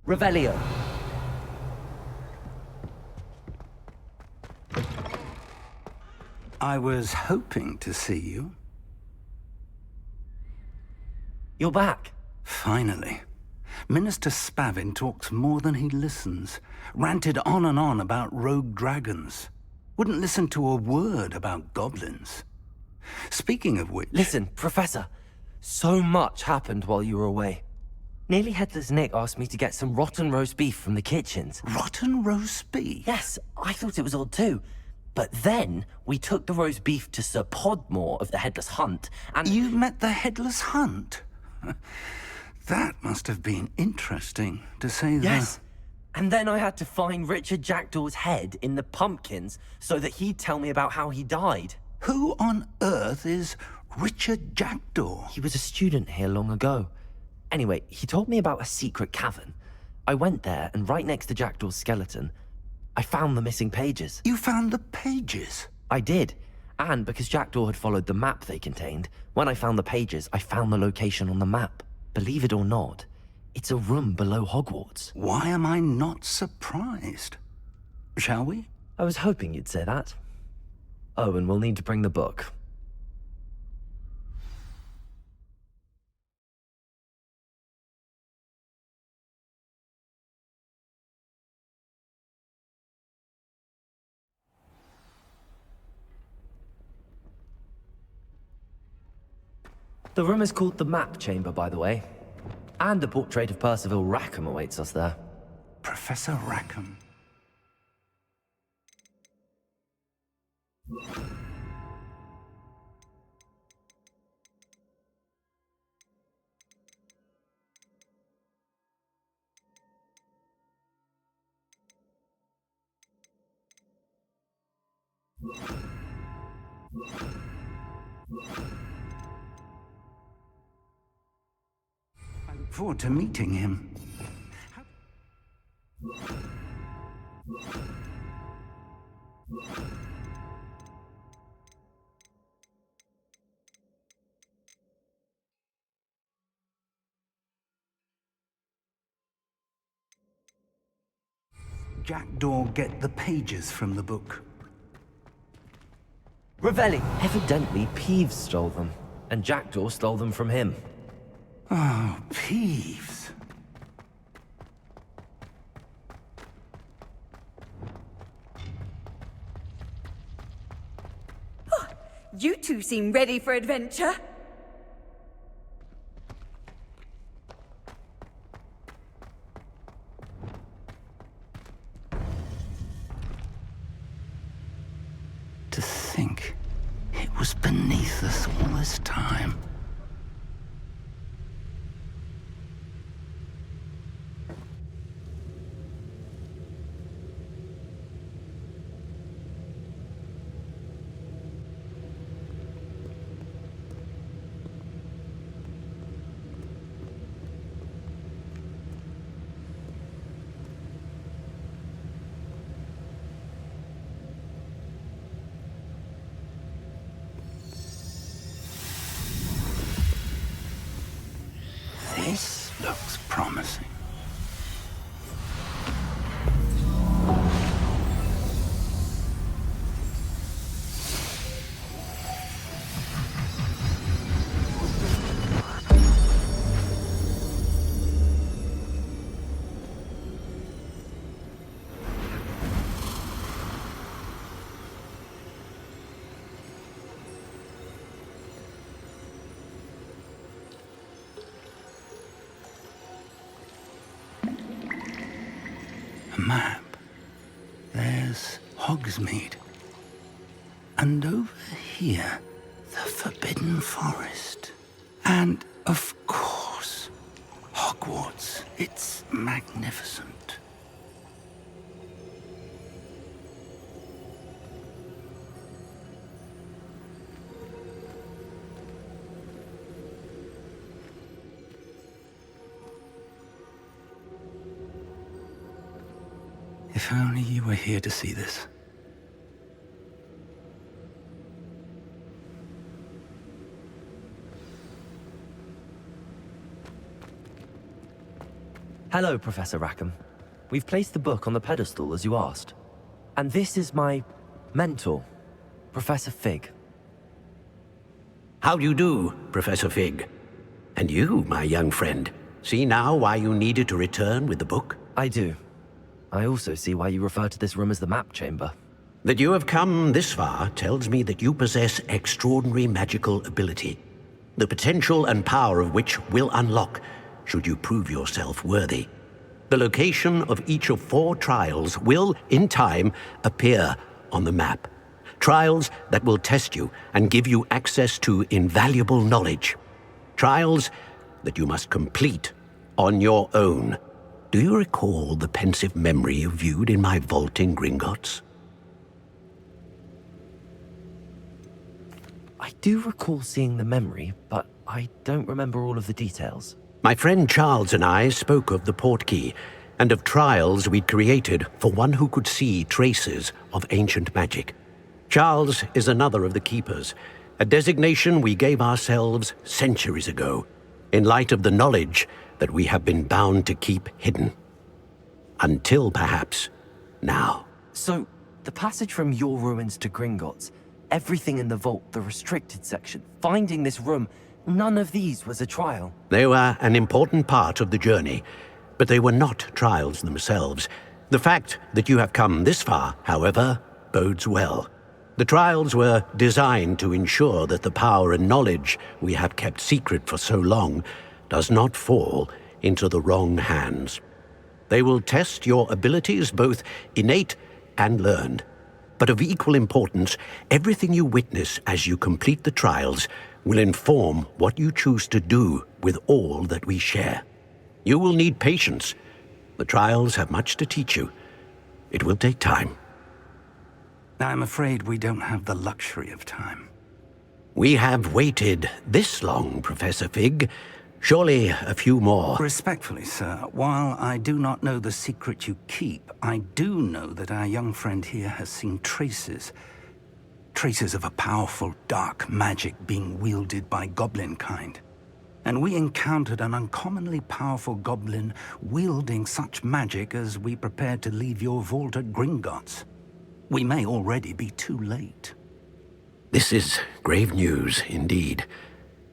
Revelio. I was hoping to see you. You're back. Finally. Minister Spavin talks more than he listens. Ranted on and on about rogue dragons. Wouldn't listen to a word about goblins. Speaking of which... Listen, Professor. So much happened while you were away. Nearly Headless Nick asked me to get some rotten roast beef from the kitchens. Rotten roast beef? Yes, I thought it was odd too. But then, we took the roast beef to Sir Podmore of the Headless Hunt, and... You met the Headless Hunt? That must have been interesting, to say the... Yes. And then I had to find Richard Jackdaw's head in the pumpkins so that he'd tell me about how he died. Who on earth is Richard Jackdaw? He was a student here long ago. Anyway, he told me about a secret cavern. I went there, and right next to Jackdaw's skeleton, I found the missing pages. You found the pages? I did. And because Jackdaw had followed the map they contained, when I found the pages, I found the location on the map. Believe it or not, it's a room below Hogwarts. Why am I not surprised? Shall we? I was hoping you'd say that. Oh, and we'll need to bring the book. The room is called the Map Chamber, by the way. And a portrait of Percival Rackham awaits us there. Professor Rackham. I look forward to meeting him. Jackdaw get the pages from the book? Revelli! Evidently, Peeves stole them, and Jackdaw stole them from him. Oh, Peeves. You two seem ready for adventure. To think it was beneath us all this time. This looks promising. A map. There's Hogsmeade. And over here, the Forbidden Forest. And, of course, Hogwarts. It's magnificent. If only you were here to see this. Hello, Professor Rackham. We've placed the book on the pedestal as you asked. And this is my mentor, Professor Fig. How do you do, Professor Fig? And you, my young friend, see now why you needed to return with the book? I do. I also see why you refer to this room as the map chamber. That you have come this far tells me that you possess extraordinary magical ability, the potential and power of which will unlock should you prove yourself worthy. The location of each of 4 trials will, in time, appear on the map. Trials that will test you and give you access to invaluable knowledge. Trials that you must complete on your own. Do you recall the pensive memory you viewed in my vault in Gringotts? I do recall seeing the memory, but I don't remember all of the details. My friend Charles and I spoke of the portkey and of trials we'd created for one who could see traces of ancient magic. Charles is another of the keepers, a designation we gave ourselves centuries ago, in light of the knowledge that we have been bound to keep hidden. Until perhaps now. So, the passage from your ruins to Gringotts, everything in the vault, the restricted section, finding this room, none of these was a trial. They were an important part of the journey, but they were not trials themselves. The fact that you have come this far, however, bodes well. The trials were designed to ensure that the power and knowledge we have kept secret for so long does not fall into the wrong hands. They will test your abilities, both innate and learned. But of equal importance, everything you witness as you complete the trials will inform what you choose to do with all that we share. You will need patience. The trials have much to teach you. It will take time. I'm afraid we don't have the luxury of time. We have waited this long, Professor Fig. Surely a few more. Respectfully, sir, while I do not know the secret you keep, I do know that our young friend here has seen traces of a powerful dark magic being wielded by goblin kind. And we encountered an uncommonly powerful goblin wielding such magic as we prepared to leave your vault at Gringotts. We may already be too late. This is grave news indeed.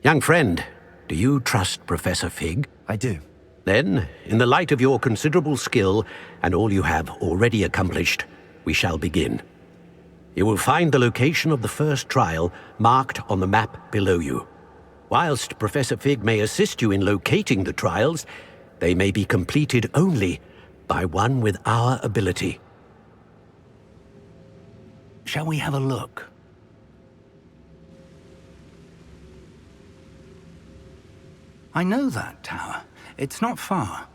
Young friend, do you trust Professor Fig? I do. Then, in the light of your considerable skill and all you have already accomplished, we shall begin. You will find the location of the first trial marked on the map below you. Whilst Professor Fig may assist you in locating the trials, they may be completed only by one with our ability. Shall we have a look? I know that tower. It's not far.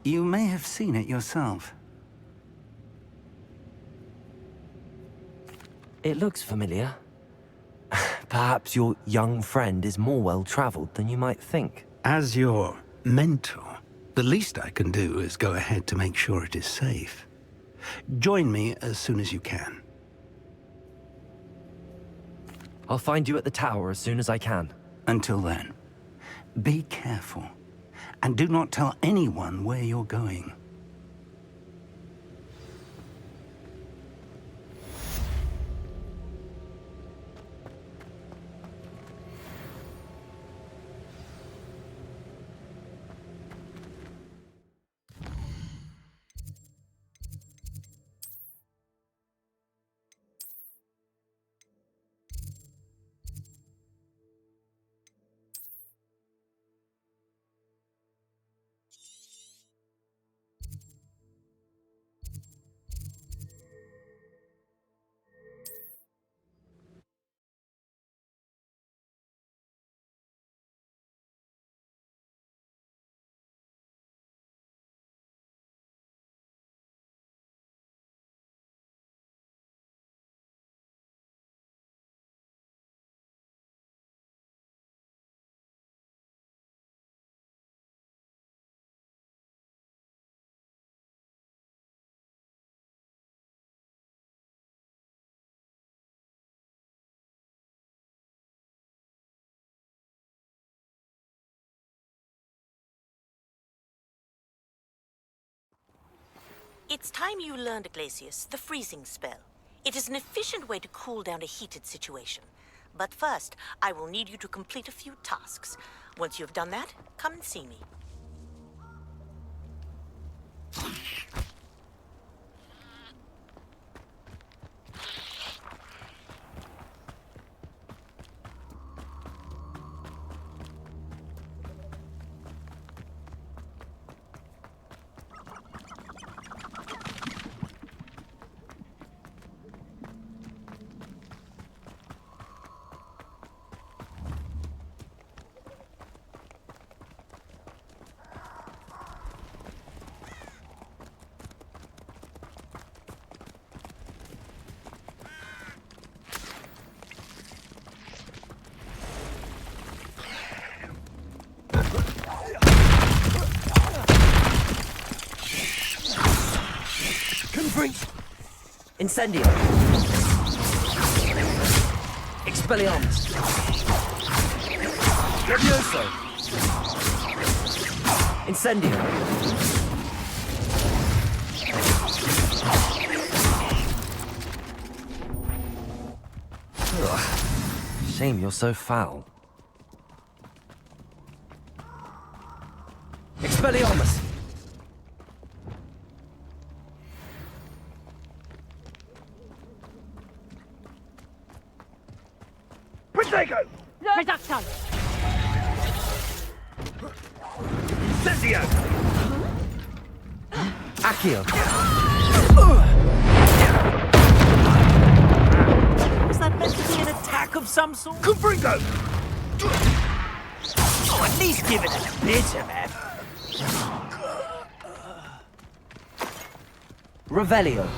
You may have seen it yourself. It looks familiar. Perhaps your young friend is more well-traveled than you might think. As your mentor, the least I can do is go ahead to make sure it is safe. Join me as soon as you can. I'll find you at the tower as soon as I can. Until then, be careful, and do not tell anyone where you're going. It's time you learned, Glacius, the freezing spell. It is an efficient way to cool down a heated situation. But first, I will need you to complete a few tasks. Once you've done that, come and see me. Incendio. Expelliarmus. Levioso. Incendio. Ugh. Shame you're so foul. Expelliarmus. Reduction! Incendio! Accio. Was that meant to be an attack of some sort? Confringo! Oh, at least give it a bit of effort. Revelio.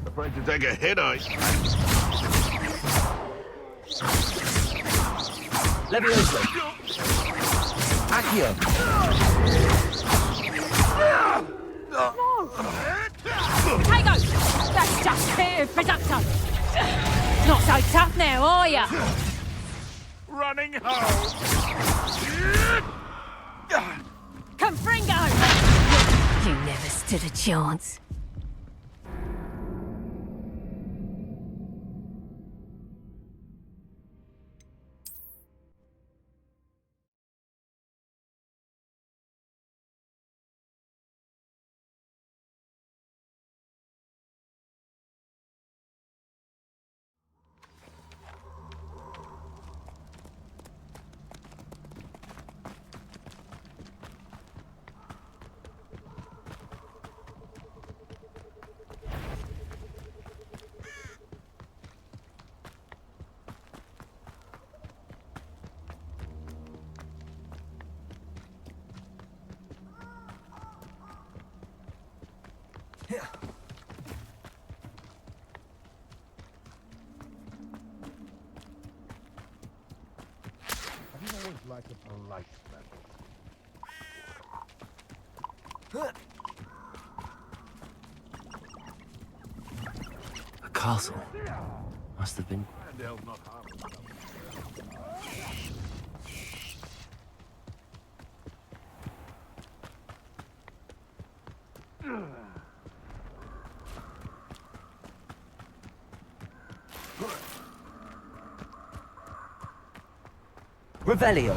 Afraid to take a hit, are you? Levioso. Accio. Tego! That's just bit of production! Not so tough now, are ya? Running home! Confringo! You never stood a chance. I've always liked a polite man. A castle. Must have been. Handheld not harmless. Revelio.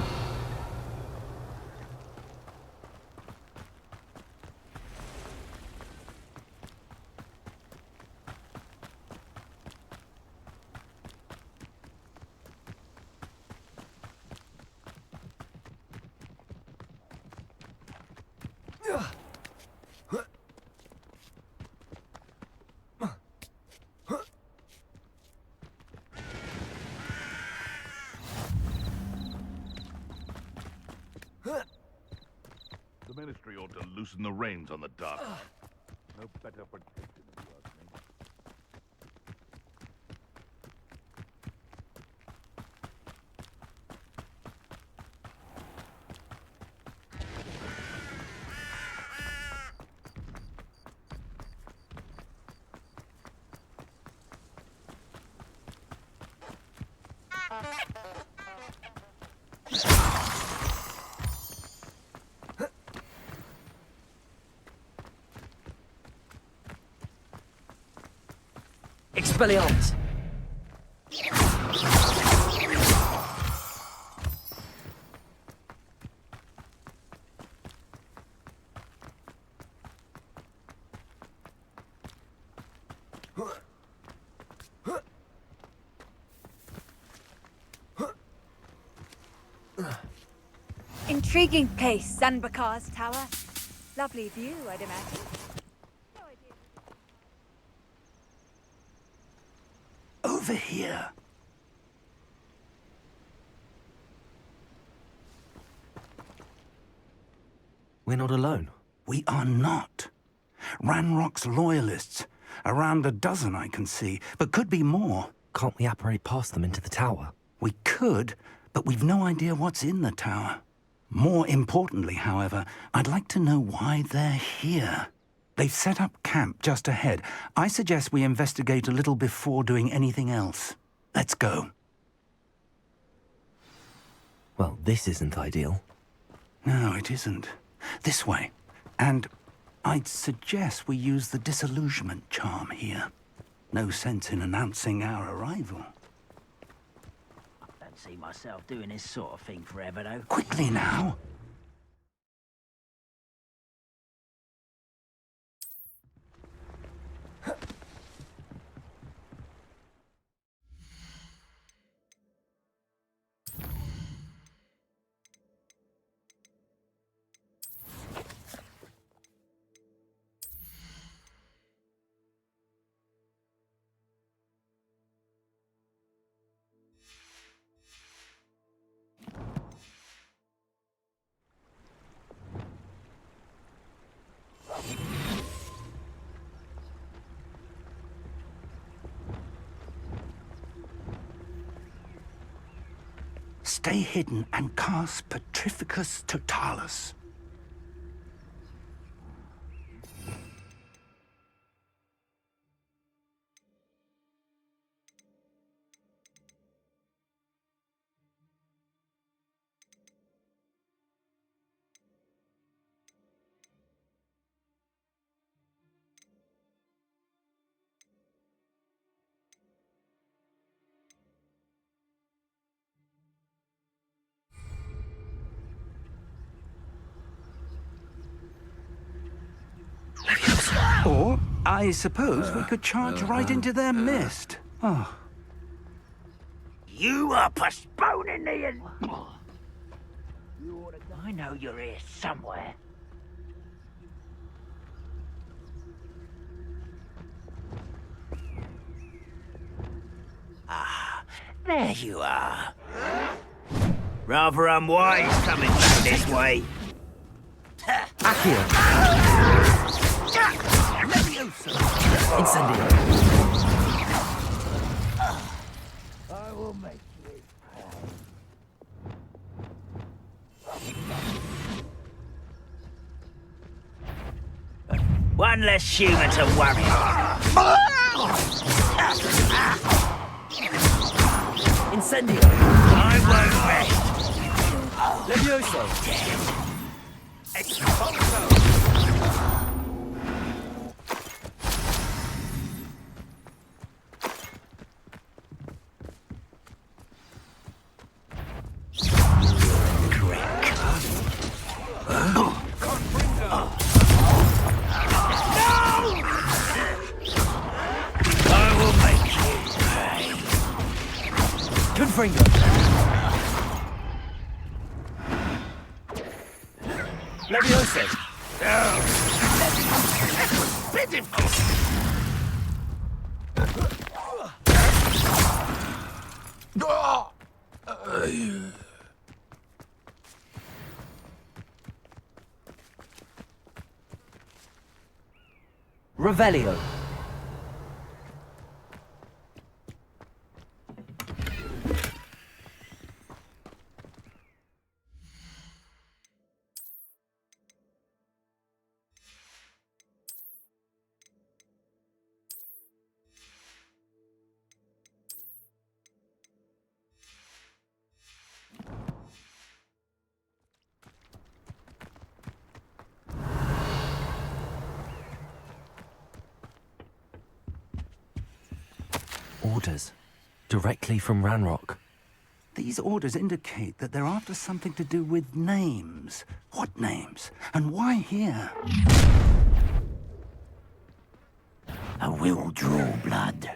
The Ministry ought to loosen the reins on the Dark Knight. No better protection, if you ask me. Expelliarmus! Intriguing place, Zanbakar's tower. Lovely view, I'd imagine. Over here. We're not alone. We are not. Ranrock's loyalists. Around a dozen I can see, but could be more. Can't we apparate past them into the tower? We could, but we've no idea what's in the tower. More importantly, however, I'd like to know why they're here. They've set up camp just ahead. I suggest we investigate a little before doing anything else. Let's go. Well, this isn't ideal. No, it isn't. This way. And I'd suggest we use the disillusionment charm here. No sense in announcing our arrival. I don't see myself doing this sort of thing forever, though. Quickly now. Stay hidden and cast Petrificus Totalis. Or, I suppose we could charge right into their mist. Oh. You are postponing the... I know you're here somewhere. Ah, there you are. Rather unwise coming back this way. Accio! Incendio! I will make you pay. One less human to worry about. Incendio! I won't rest. Levioso! Expulso! Confringo! Levioso! Revelio! Orders. Directly from Ranrock. These orders indicate that they're after something to do with names. What names? And why here? I will draw blood.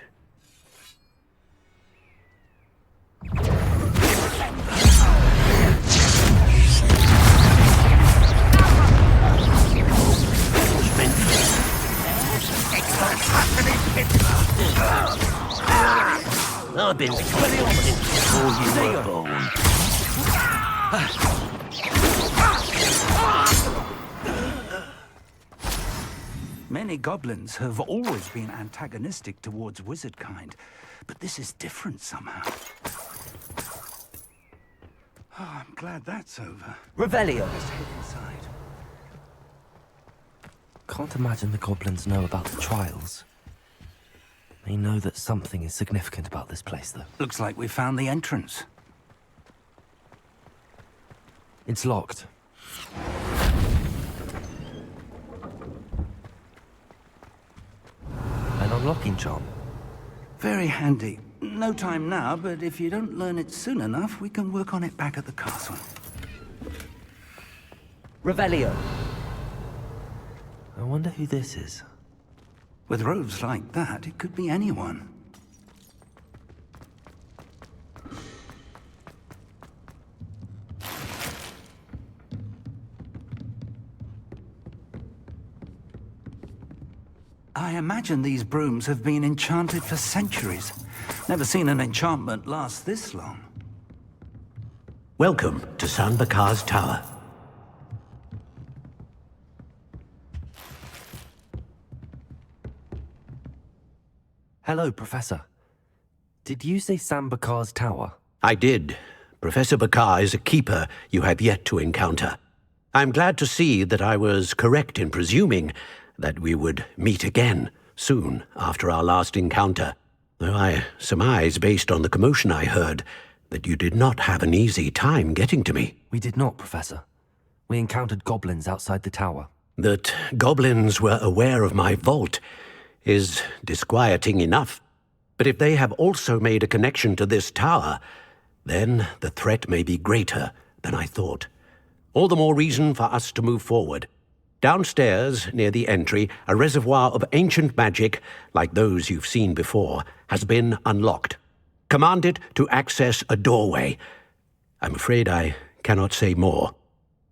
I've been fighting before you were born. Many goblins have always been antagonistic towards wizard kind, but this is different somehow. Oh, I'm glad that's over. Revelio! Let's head inside. Can't imagine the goblins know about the trials. They know that something is significant about this place, though. Looks like we found the entrance. It's locked. An unlocking charm. Very handy. No time now, but if you don't learn it soon enough, we can work on it back at the castle. Revelio! I wonder who this is. With robes like that, it could be anyone. I imagine these brooms have been enchanted for centuries. Never seen an enchantment last this long. Welcome to San Bakar's Tower. Hello, Professor. Did you say Sam Bakar's tower? I did. Professor Bakar is a keeper you have yet to encounter. I'm glad to see that I was correct in presuming that we would meet again soon after our last encounter, though I surmise, based on the commotion I heard, that you did not have an easy time getting to me. We did not, Professor. We encountered goblins outside the tower. That goblins were aware of my vault is disquieting enough. But if they have also made a connection to this tower, then the threat may be greater than I thought. All the more reason for us to move forward. Downstairs, near the entry, a reservoir of ancient magic, like those you've seen before, has been unlocked. Command it to access a doorway. I'm afraid I cannot say more.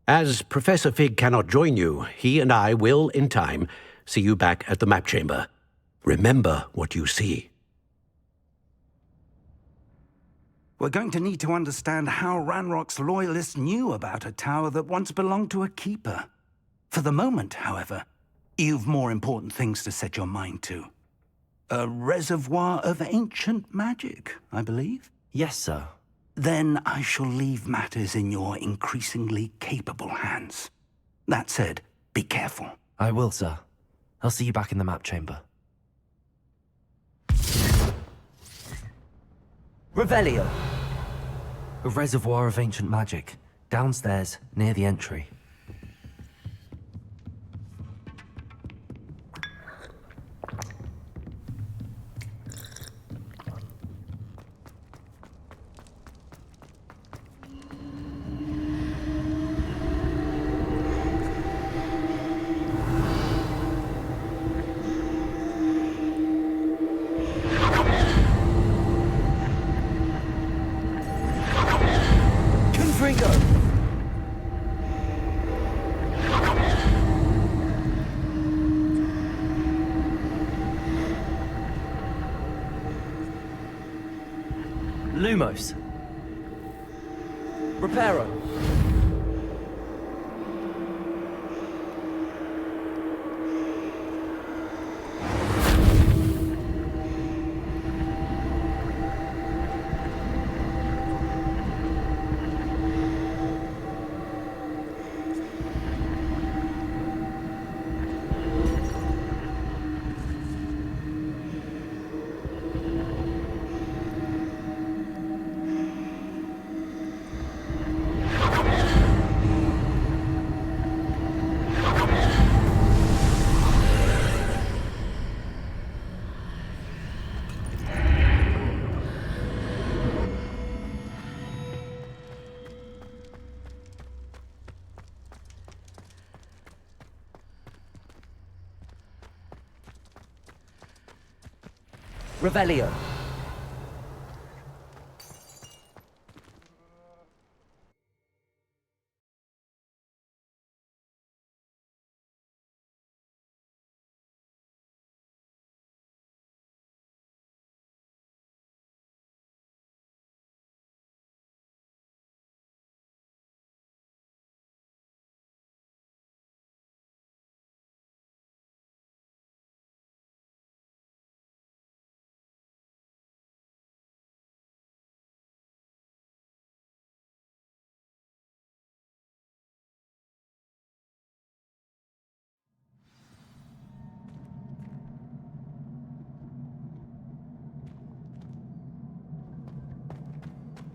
As Professor Fig cannot join you, he and I will, in time, see you back at the map chamber. Remember what you see. We're going to need to understand how Ranrock's loyalists knew about a tower that once belonged to a keeper. For the moment, however, you've more important things to set your mind to. A reservoir of ancient magic, I believe? Yes, sir. Then I shall leave matters in your increasingly capable hands. That said, be careful. I will, sir. I'll see you back in the map chamber. Revelio! A reservoir of ancient magic, downstairs, near the entry. Lumos. Reparo. Revelio.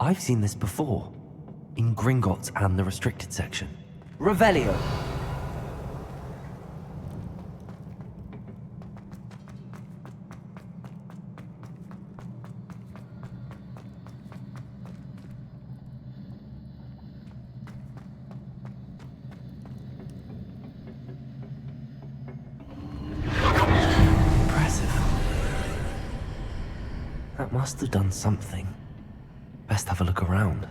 I've seen this before. In Gringotts and the restricted section. Revelio. Impressive. That must have done something. Best have a look around.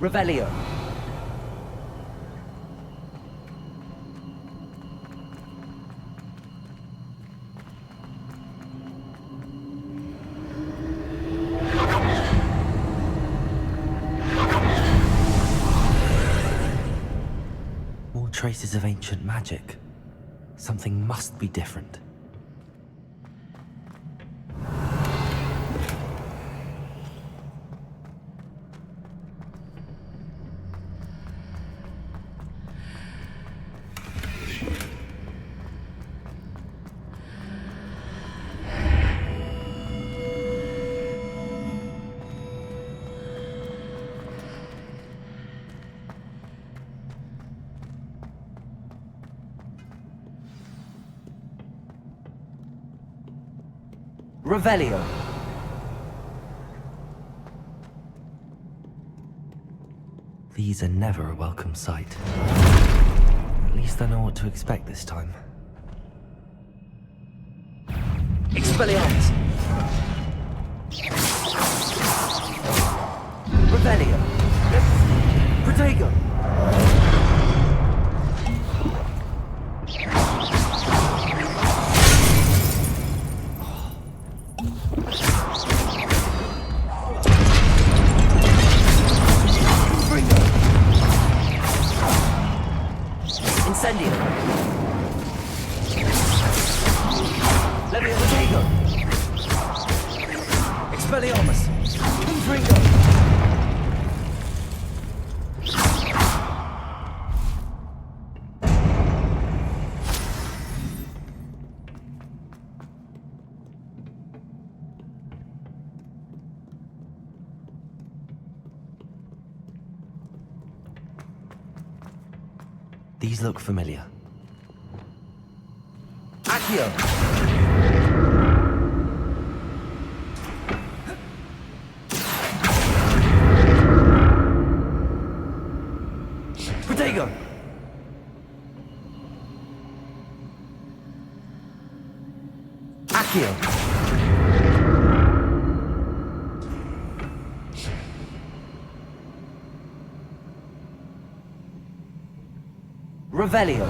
Revelio. More traces of ancient magic. Something must be different. Revelio. These are never a welcome sight. At least I know what to expect this time. Expelliarmus! Revelio! Protego! Incendio! Levio Protego! Expelliarmus! Confringo! These look familiar. Accio! Protego! Accio! Revelio.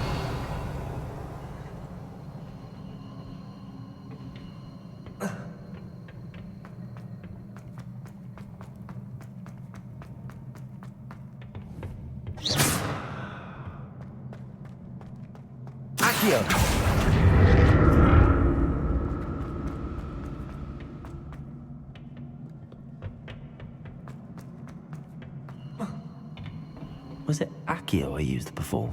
Accio. Was it Accio I used before?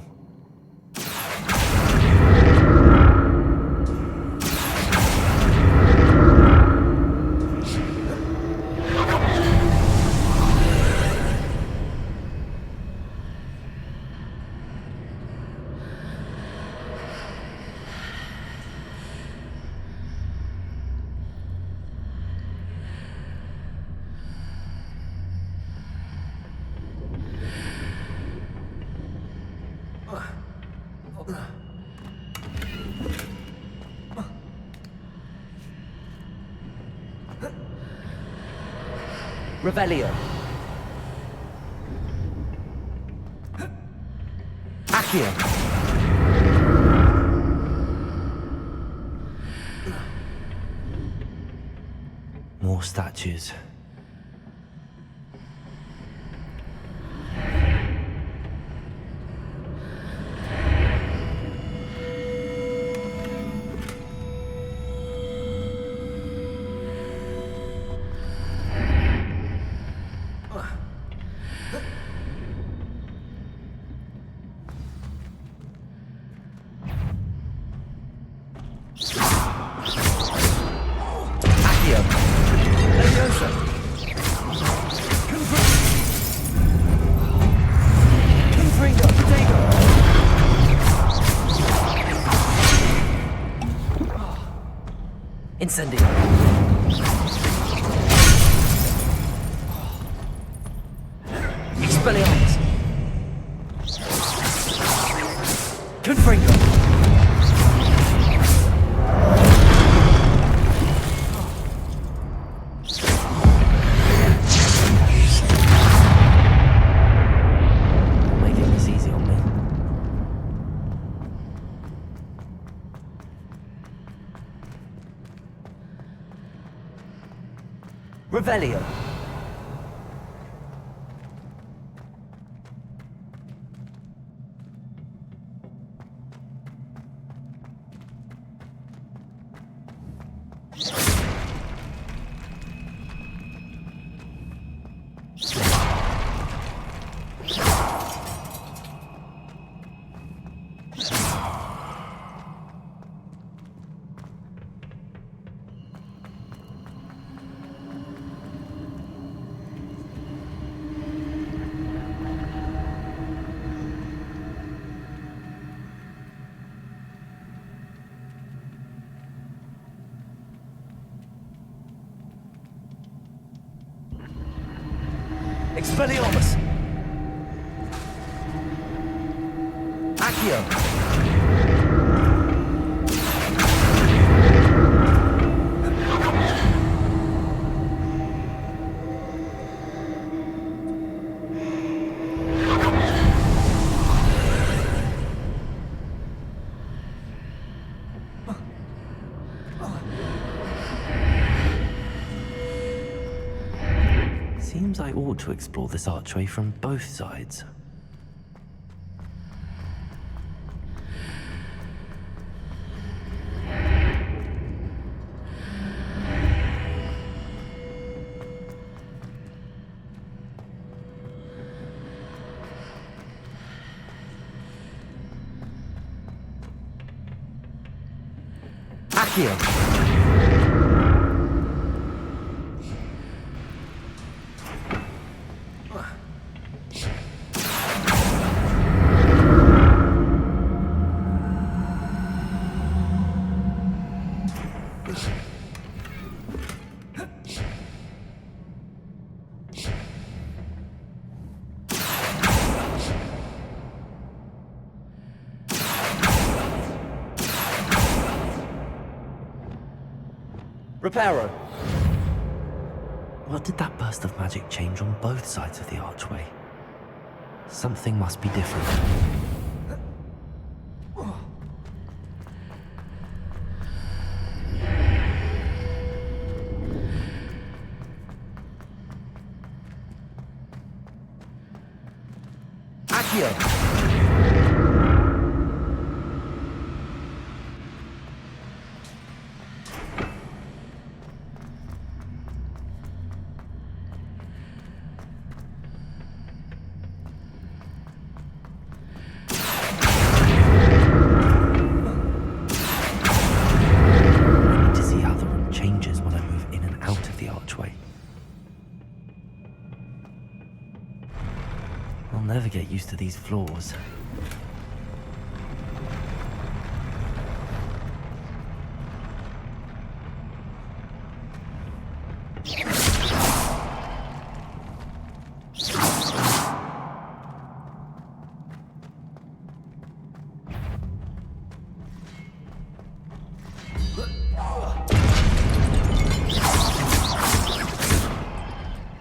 Revelio. Accio. More statues. Accio. Leviosa. Confringo. Dago. Incendio. Expelliarmus. Confringo. Making this easy on me. Revelio. Expelliarmus. Accio. Seems I ought to explore this archway from both sides. Accio. Reparo. What did that burst of magic change on both sides of the archway? Something must be different. Accio. I'll never get used to these floors.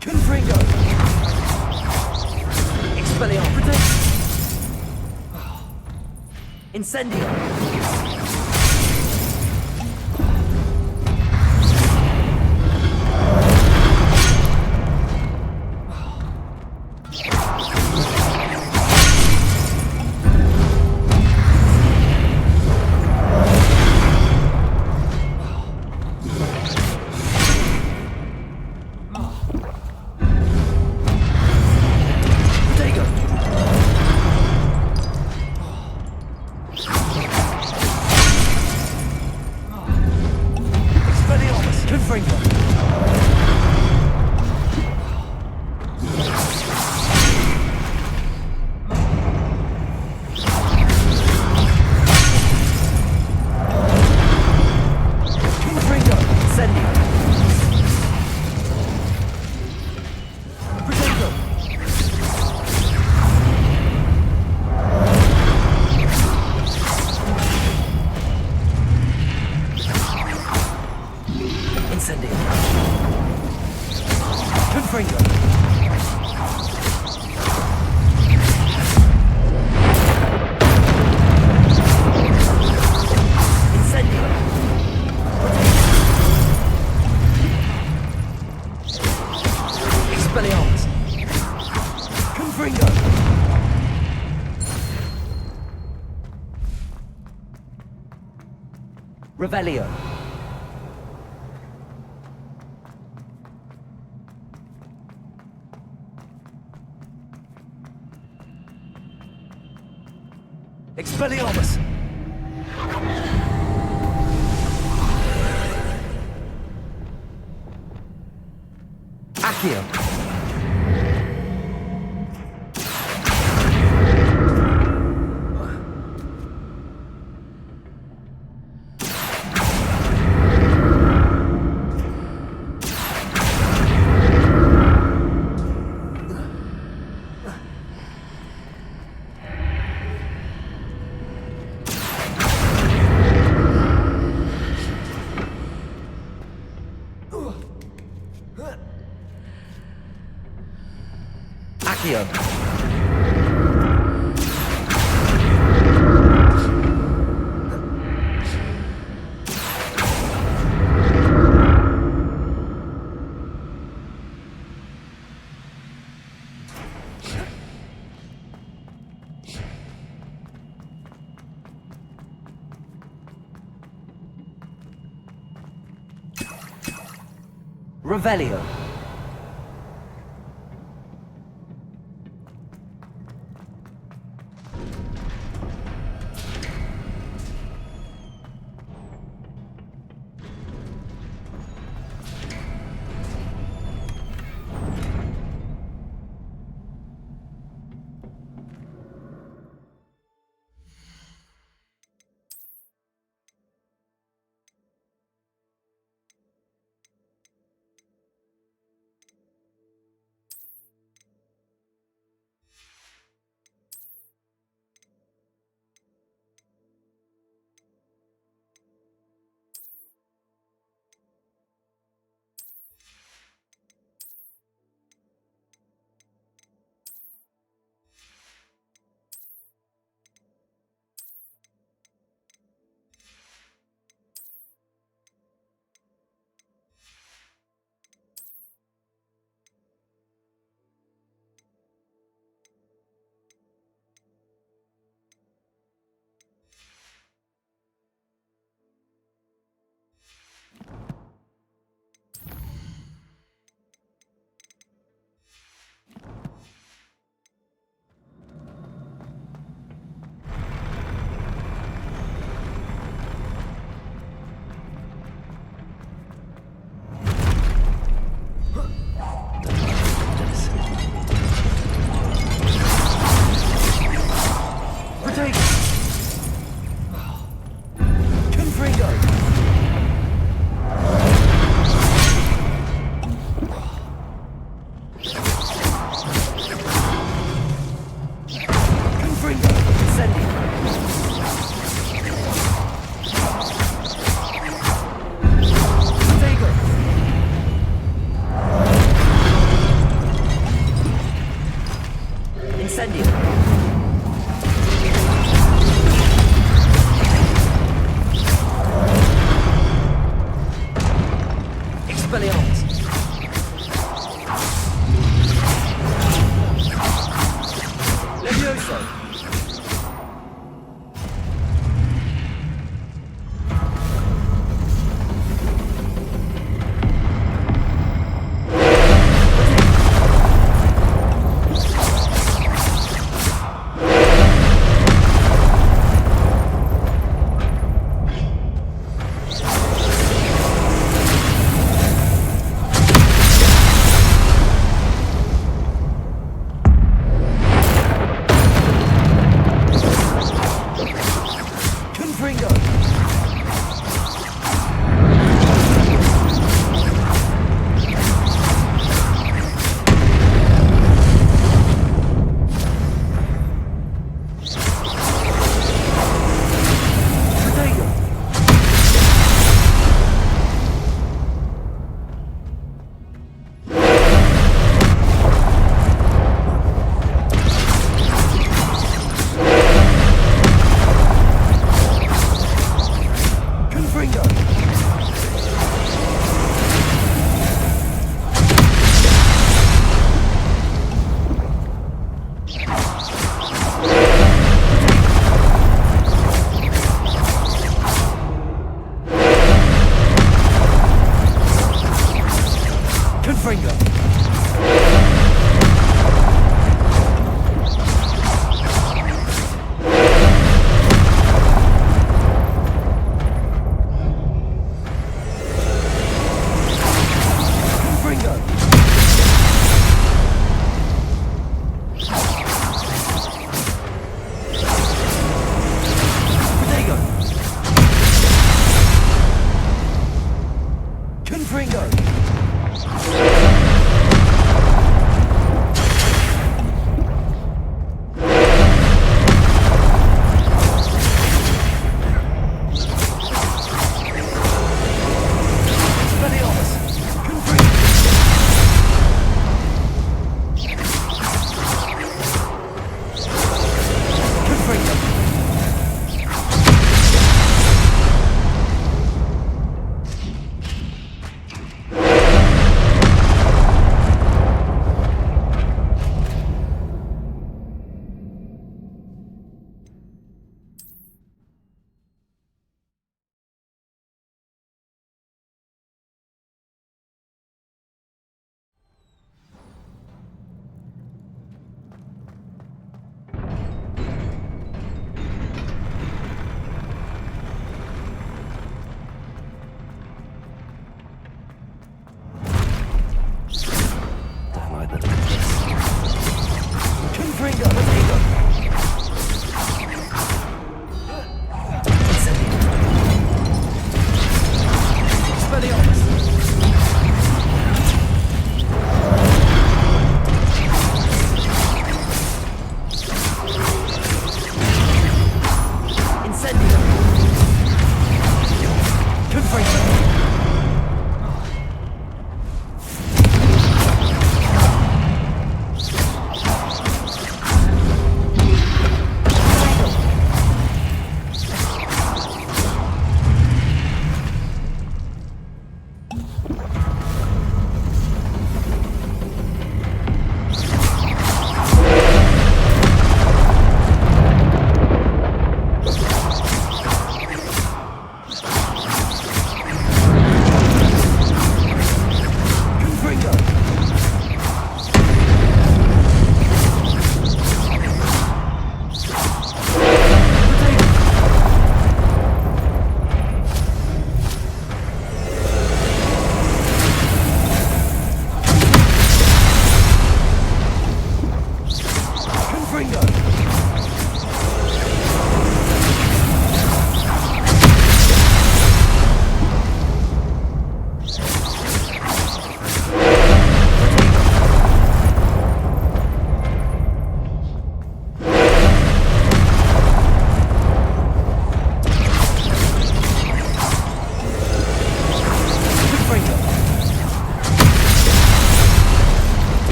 Confirm. Incendio! Revelio. Expelliarmus! Accio! Accio. Revelio.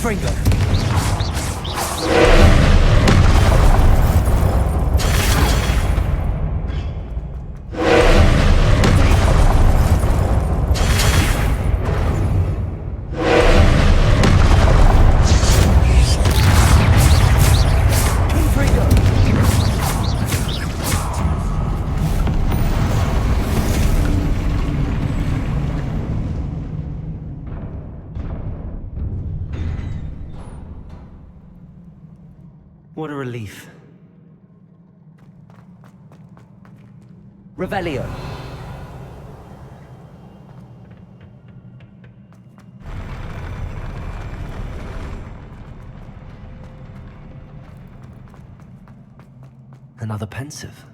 Confringo! What a relief. Revelio. Another pensive.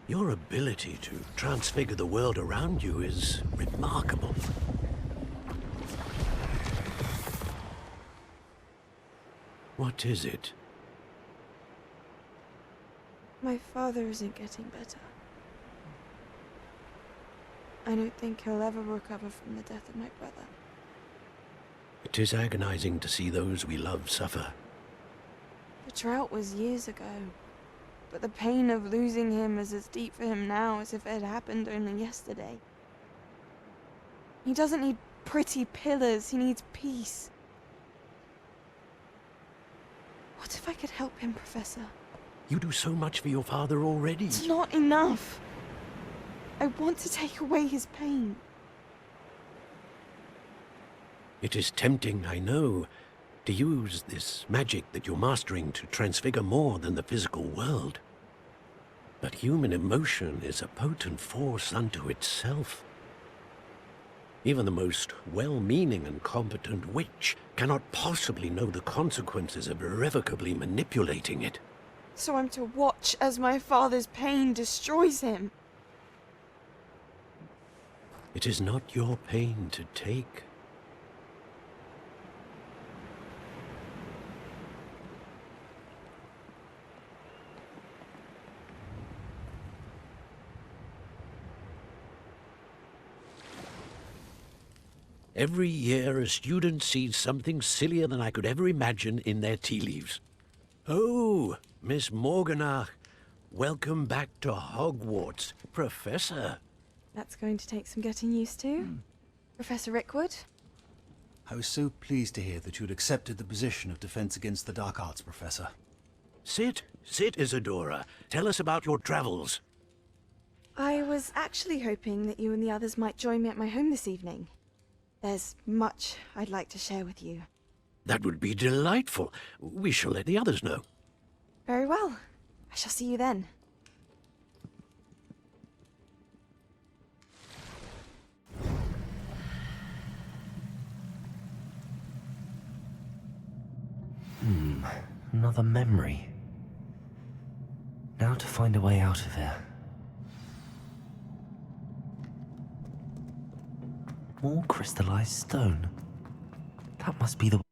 Your ability to transfigure the world around you is remarkable. What is it? My father isn't getting better. I don't think he'll ever recover from the death of my brother. It is agonizing to see those we love suffer. The drought was years ago, but the pain of losing him is as deep for him now as if it had happened only yesterday. He doesn't need pretty pillars, he needs peace. What if I could help him, Professor? You do so much for your father already. It's not enough. I want to take away his pain. It is tempting, I know, to use this magic that you're mastering to transfigure more than the physical world. But human emotion is a potent force unto itself. Even the most well-meaning and competent witch cannot possibly know the consequences of irrevocably manipulating it. So I'm to watch as my father's pain destroys him. It is not your pain to take. Every year, a student sees something sillier than I could ever imagine in their tea leaves. Oh, Miss Morganach, welcome back to Hogwarts, Professor. That's going to take some getting used to. Professor Rickwood? I was so pleased to hear that you had accepted the position of Defense Against the Dark Arts, Professor. Sit, Isadora. Tell us about your travels. I was actually hoping that you and the others might join me at my home this evening. There's much I'd like to share with you. That would be delightful. We shall let the others know. Very well. I shall see you then. Another memory. Now to find a way out of here. More crystallized stone. That must be the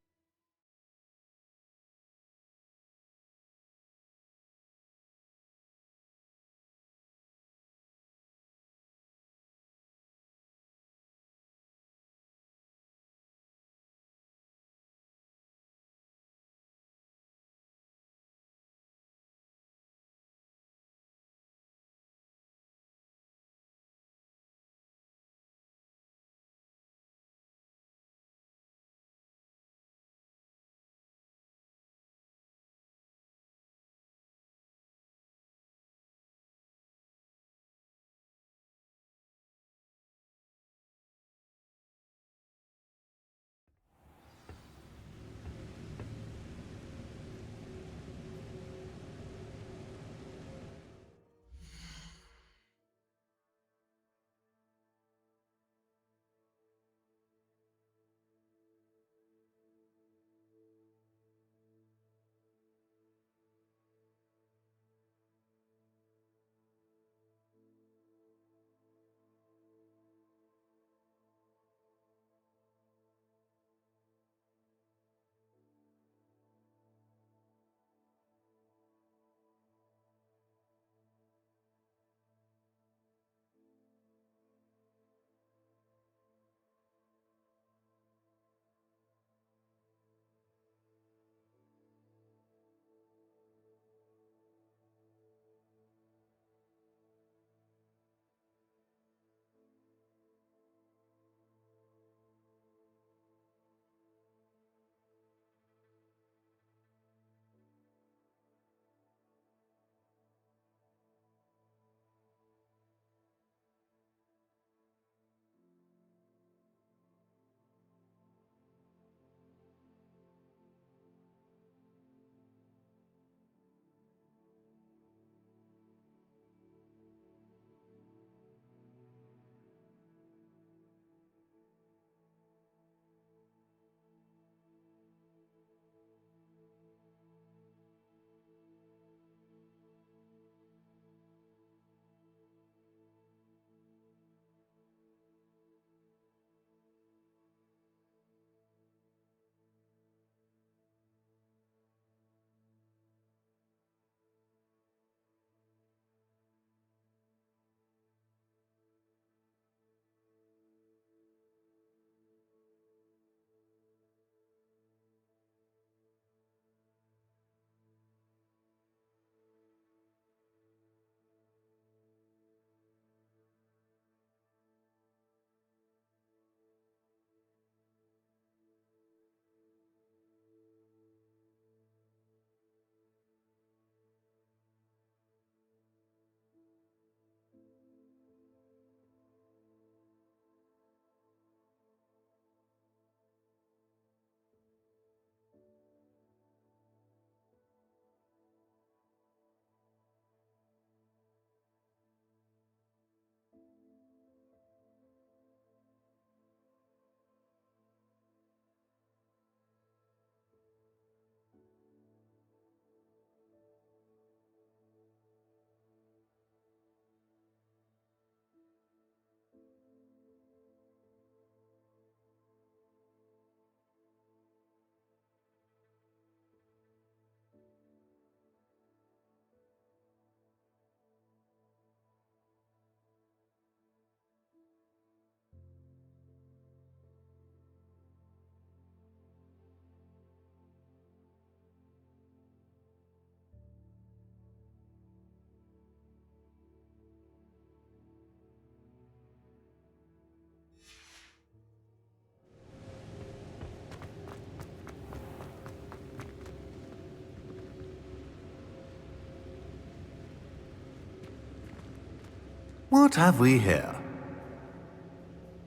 What have we here?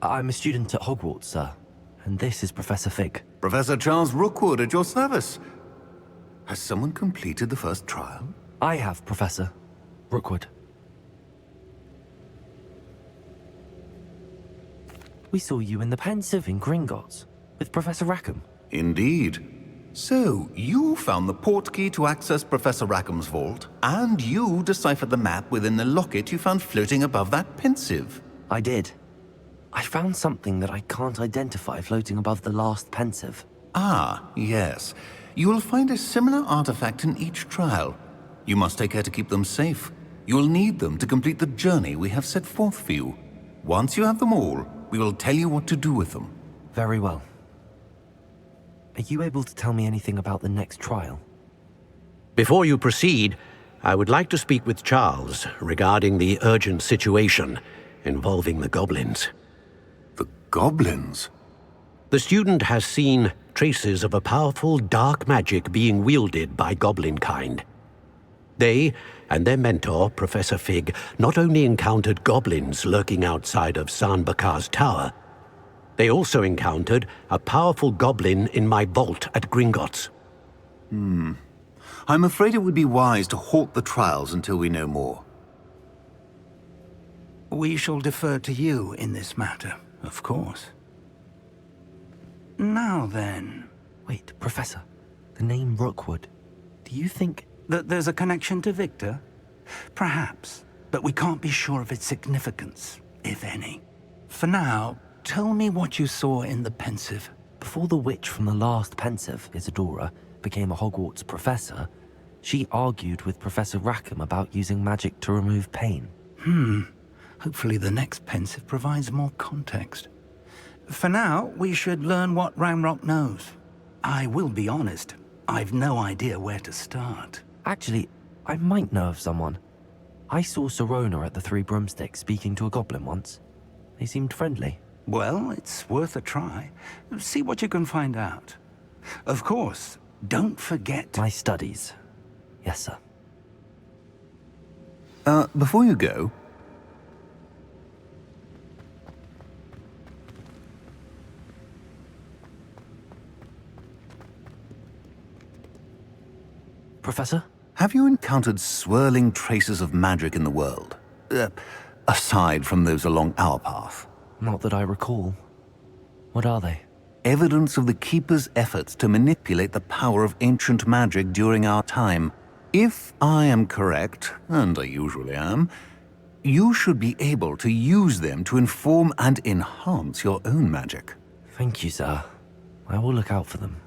I'm a student at Hogwarts, sir. And this is Professor Fig. Professor Charles Rookwood at your service. Has someone completed the first trial? I have, Professor Rookwood. We saw you in the Pensive in Gringotts with Professor Rackham. Indeed. So, you found the portkey to access Professor Rackham's vault, and you deciphered the map within the locket you found floating above that Pensive. I did. I found something that I can't identify floating above the last Pensive. Ah, yes. You will find a similar artifact in each trial. You must take care to keep them safe. You will need them to complete the journey we have set forth for you. Once you have them all, we will tell you what to do with them. Very well. Are you able to tell me anything about the next trial? Before you proceed, I would like to speak with Charles regarding the urgent situation involving the goblins. The goblins? The student has seen traces of a powerful dark magic being wielded by goblin kind. They and their mentor, Professor Fig, not only encountered goblins lurking outside of Sanbakar's tower, they also encountered a powerful goblin in my vault at Gringotts. I'm afraid it would be wise to halt the trials until we know more. We shall defer to you in this matter, of course. Now then... Wait, Professor. The name Rookwood. Do you think... that there's a connection to Victor? Perhaps, but we can't be sure of its significance, if any. For now, tell me what you saw in the Pensive. Before the witch from the last Pensive, Isadora, became a Hogwarts professor, she argued with Professor Rackham about using magic to remove pain. Hopefully the next Pensive provides more context. For now, we should learn what Ranrock knows. I will be honest, I've no idea where to start. Actually, I might know of someone. I saw Serona at the Three Broomsticks speaking to a goblin once. They seemed friendly. Well, it's worth a try. See what you can find out. Of course, don't forget... My studies. Yes, sir. Before you go... Professor? Have you encountered swirling traces of magic in the world? Aside from those along our path? Not that I recall. What are they? Evidence of the Keeper's efforts to manipulate the power of ancient magic during our time. If I am correct, and I usually am, you should be able to use them to inform and enhance your own magic. Thank you, sir. I will look out for them.